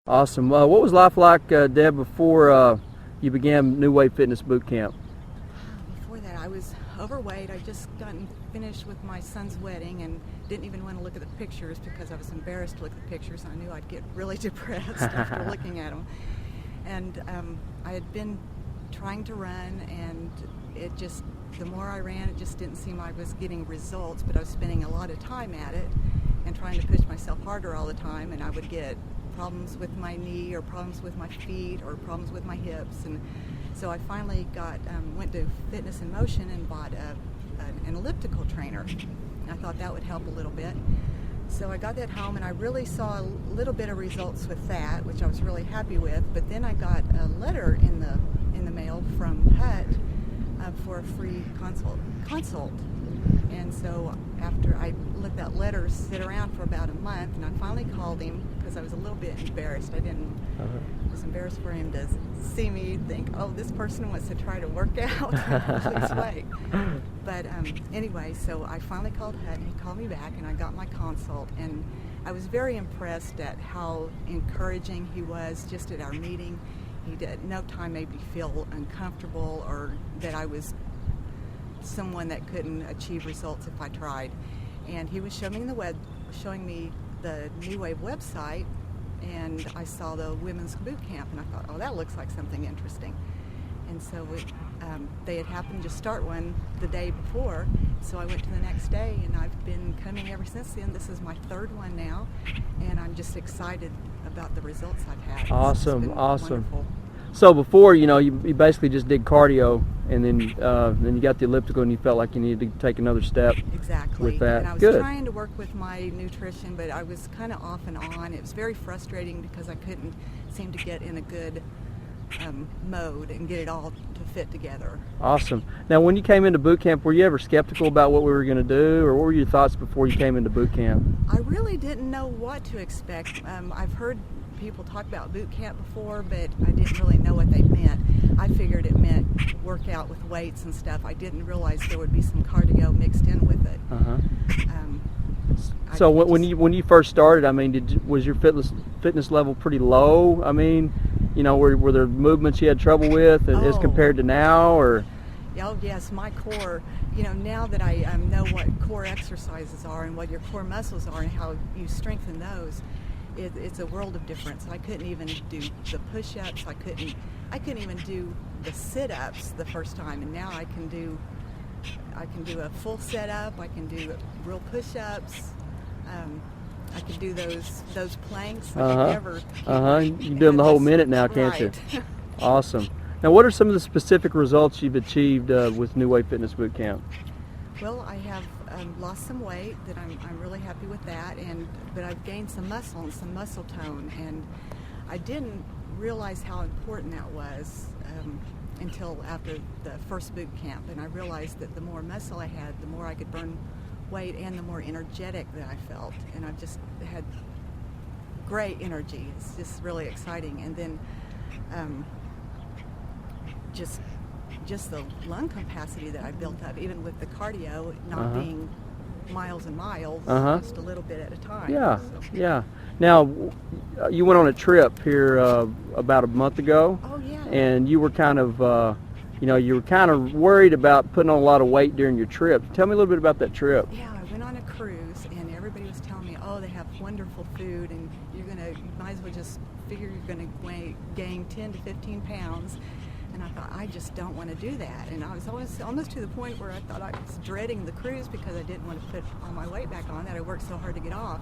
Awesome. What was life like, Deb, before you began New Wave Fitness Boot Camp? Before that, I was overweight. I just gotten finished with my son's wedding and didn't even want to look at the pictures because I was embarrassed to look at the pictures. I knew I'd get really depressed after looking at them. And I had been trying to run, and it just, the more I ran, it just didn't seem like I was getting results, but I was spending a lot of time at it and trying to push myself harder all the time, and I would get problems with my knee or problems with my feet or problems with my hips. And so I finally went to Fitness in Motion and bought an elliptical trainer. I thought that would help a little bit. So I got that home, and I really saw a little bit of results with that, which I was really happy with. But then I got a letter in the mail from HUT for a free consult. And so after I let that letter sit around for about a month, and I finally called him because I was a little bit embarrassed. I was embarrassed for him to see me think, oh, this person wants to try to work out lose weight. But anyway, so I finally called HUT, and he called me back, and I got my consult, and I was very impressed at how encouraging he was just at our meeting. He at no time made me feel uncomfortable or that I was someone that couldn't achieve results if I tried. And he was showing me the New Wave website, and I saw the women's boot camp, and I thought, oh, that looks like something interesting. And so they had happened to start one the day before, so I went to the next day, and I've been coming ever since then. This is my third one now, and I'm just excited about the results I've had. Awesome, awesome. Wonderful. So before, you basically just did cardio, and then you got the elliptical, and you felt like you needed to take another step. Exactly. With that. And I was Good. trying to work with my nutrition, but I was kind of off and on. It was very frustrating because I couldn't seem to get in a good mode and get it all to fit together. Awesome. Now, when you came into boot camp, were you ever skeptical about what we were going to do, or what were your thoughts before you came into boot camp? I really didn't know what to expect. I've heard people talk about boot camp before, but I didn't really know what they meant. I figured it meant workout with weights and stuff. I didn't realize there would be some cardio mixed in with it. So when you first started, I mean, was your fitness level pretty low? I mean, were there movements you had trouble with as compared to now, or? Oh yes, my core. Now that I know what core exercises are and what your core muscles are and how you strengthen those, it's a world of difference. I couldn't even do the push-ups. I couldn't even do the sit-ups the first time, and now I can do a full setup. I can do real push-ups. I can do those planks. You can do them the whole minute now, can't you? Awesome. Now, what are some of the specific results you've achieved with New Wave Fitness Boot Camp? Well, I have lost some weight. That I'm really happy with that, but I've gained some muscle and some muscle tone, and I didn't realize how important that was until after the first boot camp, and I realized that the more muscle I had, the more I could burn weight and the more energetic that I felt, and I've just had great energy. It's just really exciting. And then just the lung capacity that I built up, even with the cardio not being miles and miles, just a little bit at a time. Yeah. Now, you went on a trip here about a month ago. Oh yeah. And you were kind of, worried about putting on a lot of weight during your trip. Tell me a little bit about that trip. Yeah, I went on a cruise, and everybody was telling me, oh, they have wonderful food, and you might as well just figure you're gonna gain 10 to 15 pounds. And I thought, I just don't want to do that. And I was almost to the point where I thought I was dreading the cruise because I didn't want to put all my weight back on that I worked so hard to get off.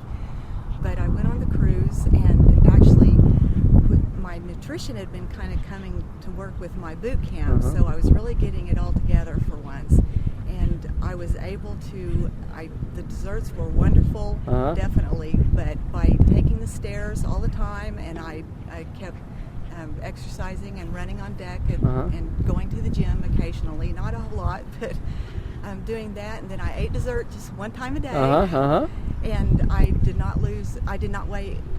But I went on the cruise, and actually my nutrition had been kind of coming to work with my boot camp, so I was really getting it all together for once. And I was able to, the desserts were wonderful, definitely, but by taking the stairs all the time, and I kept exercising and running on deck and going to the gym occasionally, not a whole lot, but doing that, and then I ate dessert just one time a day, and I did not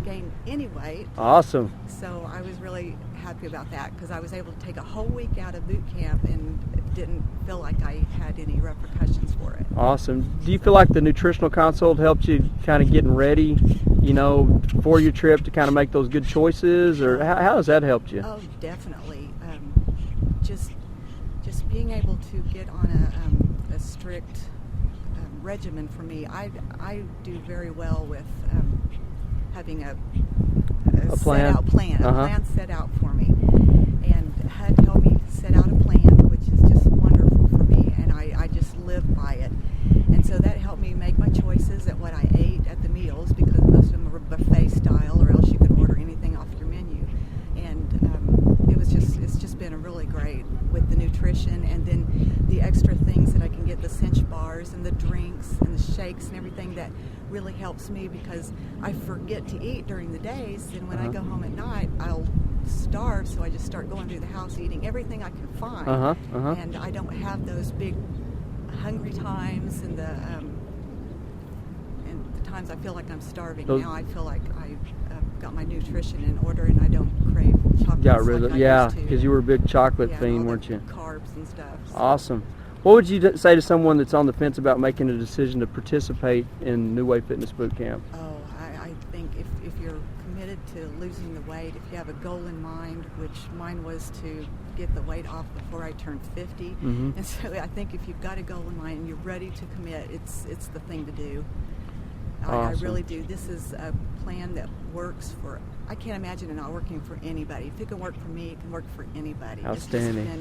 gain any weight. Awesome. So I was really happy about that because I was able to take a whole week out of boot camp and didn't feel like I had any repercussions for it. Awesome. Do you feel like the nutritional consult helped you kind of getting ready you know, for your trip to kind of make those good choices, or how has that helped you? Oh, definitely. Just being able to get on a strict regimen for me. I do very well with having a plan? set out plan, Uh-huh. a plan set out for me. And HUD helped me set out a plan, which is just wonderful for me, and I just live by it. And so that helped me make my choices at what I ate at the meals, because most of them are buffet style, or else you can order anything off your menu. And it's just been a really great with the nutrition, and then the extra things that I can get, the cinch bars and the drinks and the shakes and everything, that really helps me, because I forget to eat during the days, and when I go home at night I'll starve, so I just start going through the house eating everything I can find. And I don't have those big hungry times and the times I feel like I'm starving. Now I feel like I've got my nutrition in order, and I don't crave chocolate. Got rid of used to. because you were a big chocolate Yeah, fiend, all the weren't you? Carbs and stuff. So. Awesome. What would you say to someone that's on the fence about making a decision to participate in New Way Fitness Boot Camp? Oh, I think if you're committed to losing the weight, if you have a goal in mind, which mine was to get the weight off before I turned 50, and so I think if you've got a goal in mind and you're ready to commit, it's the thing to do. I really do. This is a plan that works for, I can't imagine it not working for anybody. If it can work for me, it can work for anybody. Outstanding. Just